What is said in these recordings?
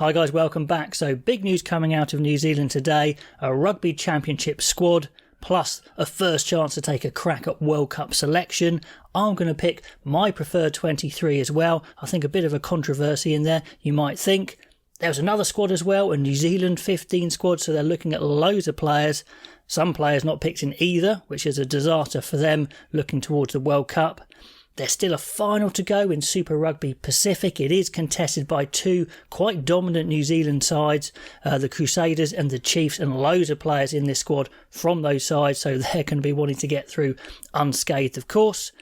Hi guys, welcome back. So big news coming out of New Zealand today, a Rugby Championship squad plus a first chance to take a crack at World Cup selection. I'm going to pick my preferred 23 as well. I think a bit of a controversy in there, you might think. There was another squad as well, a New Zealand 15 squad, so they're looking at loads of players. Some players not picked in either, which is a disaster for them looking towards the World Cup. There's still a final to go in Super Rugby Pacific. It is contested by two quite dominant New Zealand sides, the Crusaders and the Chiefs, and loads of players in this squad from those sides, so they're going to be wanting to get through unscathed, of course.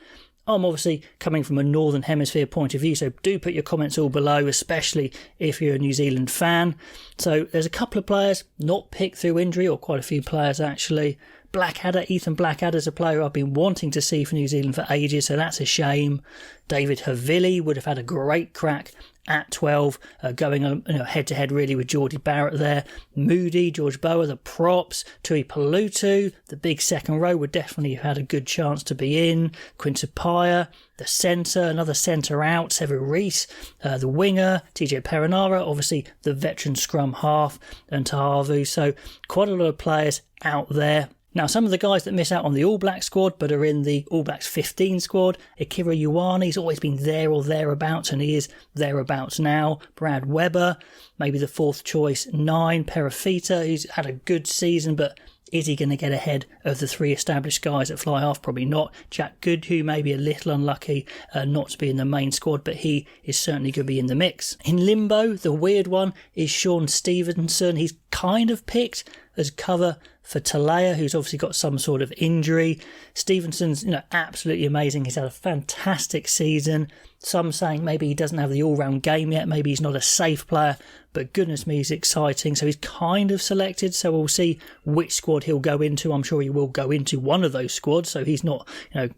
I'm obviously coming from a Northern Hemisphere point of view, so do put your comments all below, especially if you're a New Zealand fan. So there's a couple of players not picked through injury, or quite a few players actually. Ethan Blackadder's a player I've been wanting to see for New Zealand for ages, so that's a shame. David Havili would have had a great crack at 12, going head-to-head really with Geordie Barrett there. Moody, George Bower, the props. Tui Palutu, the big second row, would definitely have had a good chance to be in. Quintupaya, the centre, another centre out. Sevu Reece, the winger. TJ Perenara, obviously the veteran scrum half, and Tahavu. So quite a lot of players out there. Now, some of the guys that miss out on the All Blacks squad but are in the All Blacks 15 squad, Akira Ioane's always been there or thereabouts, and he is thereabouts now. Brad Webber, maybe the fourth choice 9. Perafita, who's had a good season, but is he going to get ahead of the three established guys at fly half? Probably not. Jack Goodhue may be a little unlucky not to be in the main squad, but he is certainly going to be in the mix. In limbo, the weird one is Sean Stevenson. He's kind of picked as cover for Talea, who's obviously got some sort of injury. Stevenson's absolutely amazing. He's had a fantastic season. Some saying maybe he doesn't have the all-round game yet. Maybe he's not a safe player, but goodness me, he's exciting. So he's kind of selected, so we'll see which squad he'll go into. I'm sure he will go into one of those squads, so he's not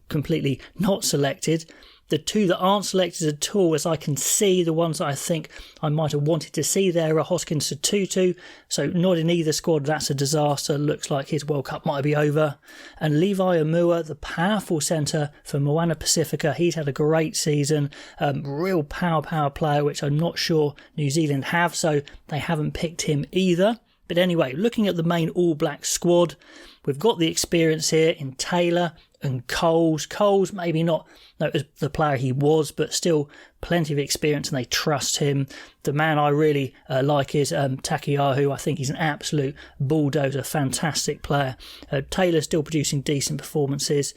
completely not selected. The two that aren't selected at all, as I can see, the ones that I think I might have wanted to see there are Hoskins Sotutu. So not in either squad, that's a disaster. Looks like his World Cup might be over. And Levi Amua, the powerful centre for Moana Pacifica. He's had a great season. Real power player, which I'm not sure New Zealand have, so they haven't picked him either. But anyway, looking at the main All Black squad, we've got the experience here in Taylor and Coles. Coles, maybe not the player he was, but still plenty of experience and they trust him. The man I really like is Takiahu. I think he's an absolute bulldozer, fantastic player. Taylor's still producing decent performances.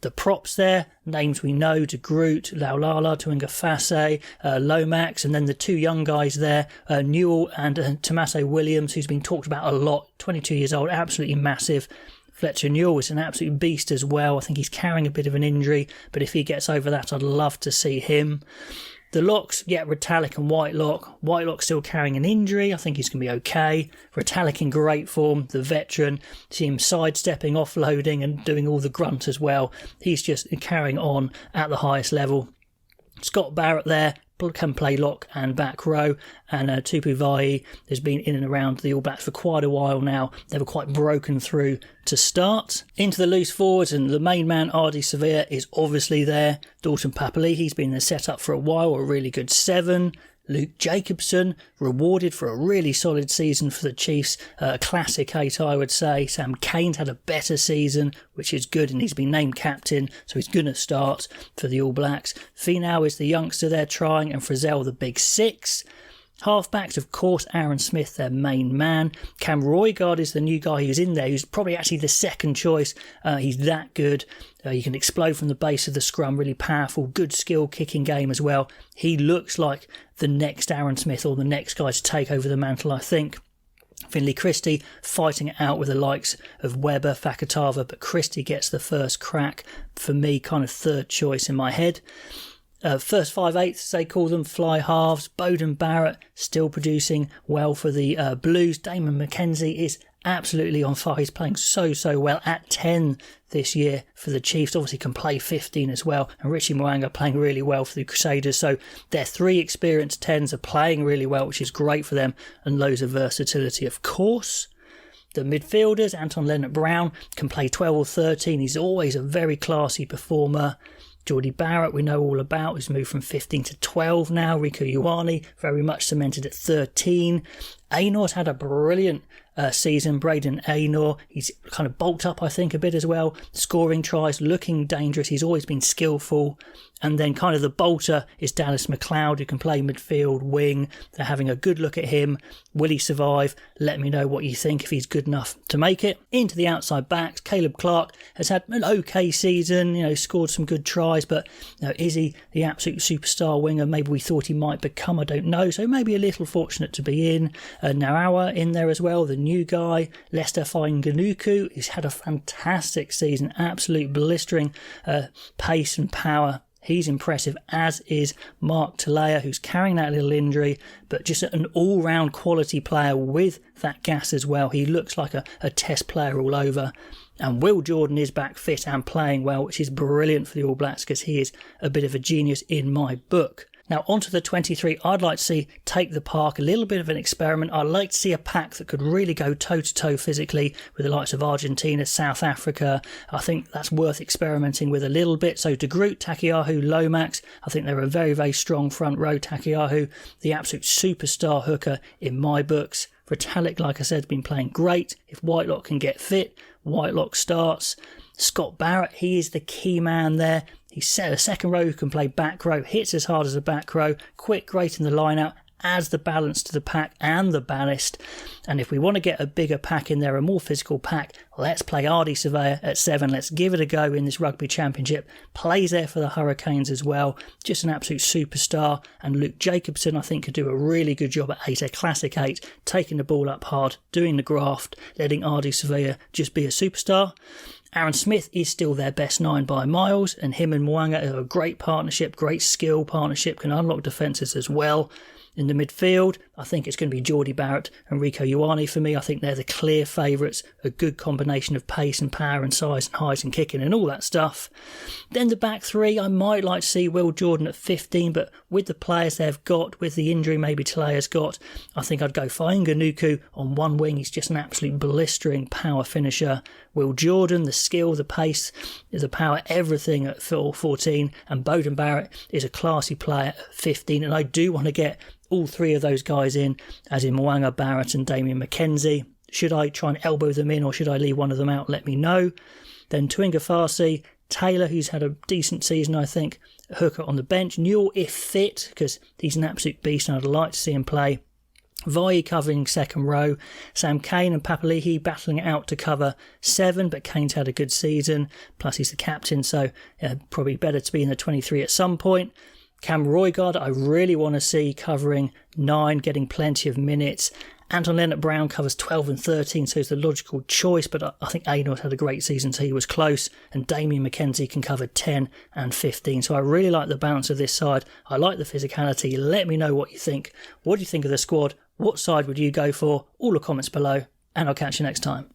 The props there, names we know, De Groot, Laulala, Tuingafase, Lomax, and then the two young guys there, Newell and Tommaso Williams, who's been talked about a lot, 22 years old, absolutely massive. Fletcher Newell is an absolute beast as well. I think he's carrying a bit of an injury, but if he gets over that, I'd love to see him. The locks, Retallick and Whitelock. Whitelock still carrying an injury. I think he's going to be okay. Retallick in great form, the veteran. See him sidestepping, offloading and doing all the grunt as well. He's just carrying on at the highest level. Scott Barrett there can play lock and back row, and Tupu Vai has been in and around the All Blacks for quite a while now. They were quite broken through to start. Into the loose forwards, and the main man, Ardie Savea, is obviously there. Dalton Papali'i, he's been in the setup for a while, a really good 7. Luke Jacobson, rewarded for a really solid season for the Chiefs. A classic 8, I would say. Sam Cane's had a better season, which is good, and he's been named captain, so he's going to start for the All Blacks. Finau is the youngster they're trying, and Frizzell the big 6. Halfbacks, of course, Aaron Smith, their main man. Cam Roygaard is the new guy who's in there, who's probably actually the second choice. He's that good. He can explode from the base of the scrum, really powerful, good skill, kicking game as well. He looks like the next Aaron Smith or the next guy to take over the mantle, I think. Finlay Christie fighting it out with the likes of Webber, Fakatava, but Christie gets the first crack. For me, kind of third choice in my head. First 5/8, they call them, fly halves. Bowden Barrett still producing well for the Blues. Damon McKenzie is absolutely on fire. He's playing so well at 10 this year for the Chiefs. Obviously can play 15 as well. And Richie Mo'unga playing really well for the Crusaders. So their 3 experienced 10s are playing really well, which is great for them, and loads of versatility, of course. The midfielders, Anton Leonard-Brown, can play 12 or 13. He's always a very classy performer. Geordie Barrett, we know all about, who's moved from 15 to 12 now. Rieko Ioane, very much cemented at 13. Aynor's had a brilliant season. Braden Aynor, he's kind of bulked up, I think, a bit as well. Scoring tries, looking dangerous. He's always been skillful. And then kind of the bolter is Dallas McLeod, who can play midfield, wing. They're having a good look at him. Will he survive? Let me know what you think if he's good enough to make it. Into the outside backs, Caleb Clark has had an okay season, scored some good tries, but is he the absolute superstar winger maybe we thought he might become? I don't know. So maybe a little fortunate to be in. Narawa in there as well, the new guy. Lester Fainganuku, he's had a fantastic season, absolute blistering pace and power. He's impressive, as is Mark Talea, who's carrying that little injury, but just an all-round quality player with that gas as well. He looks like a test player all over. And Will Jordan is back fit and playing well, which is brilliant for the All Blacks because he is a bit of a genius in my book. Now, onto the 23, I'd like to see take the park, a little bit of an experiment. I'd like to see a pack that could really go toe-to-toe physically with the likes of Argentina, South Africa. I think that's worth experimenting with a little bit. So De Groot, Takiahu, Lomax, I think they're a very, very strong front row. Takiahu, the absolute superstar hooker in my books. Vitalik, like I said, has been playing great. If Whitelock can get fit, Whitelock starts. Scott Barrett, he is the key man there. He's set a second row who can play back row, hits as hard as a back row, quick, great in the line-out, adds the balance to the pack and the ballast. And if we want to get a bigger pack in there, a more physical pack, let's play Ardie Surveyor at 7. Let's give it a go in this Rugby Championship. Plays there for the Hurricanes as well. Just an absolute superstar. And Luke Jacobson, I think, could do a really good job at 8, a classic 8, taking the ball up hard, doing the graft, letting Ardie Surveyor just be a superstar. Aaron Smith is still their best 9 by miles, and him and Mwanga are a great partnership, great skill partnership, can unlock defences as well. In the midfield, I think it's going to be Geordie Barrett and Rieko Ioane for me. I think they're the clear favourites, a good combination of pace and power and size and height and kicking and all that stuff. Then the back 3, I might like to see Will Jordan at 15, but with the players they've got, with the injury maybe Talea's got, I think I'd go Fainganuku on one wing. He's just an absolute blistering power finisher. Will Jordan, the skill, the pace, the power, everything at 14, and Beauden Barrett is a classy player at 15, and I do want to get all 3 of those guys in, as in Mwanga, Barrett and Damien McKenzie. Should I try and elbow them in or should I leave one of them out? Let me know. Then Tuinga Farsi, Taylor, who's had a decent season, I think. Hooker on the bench. Newell, if fit, because he's an absolute beast and I'd like to see him play. Vai covering second row. Sam Kane and Papali'i battling it out to cover 7, but Kane's had a good season. Plus he's the captain, so probably better to be in the 23 at some point. Cam Roigard, I really want to see covering 9, getting plenty of minutes. Anton Leonard-Brown covers 12 and 13, so he's the logical choice, but I think Aynor's had a great season, so he was close. And Damien McKenzie can cover 10 and 15, so I really like the balance of this side. I like the physicality. Let me know what you think. What do you think of the squad? What side would you go for? All the comments below, and I'll catch you next time.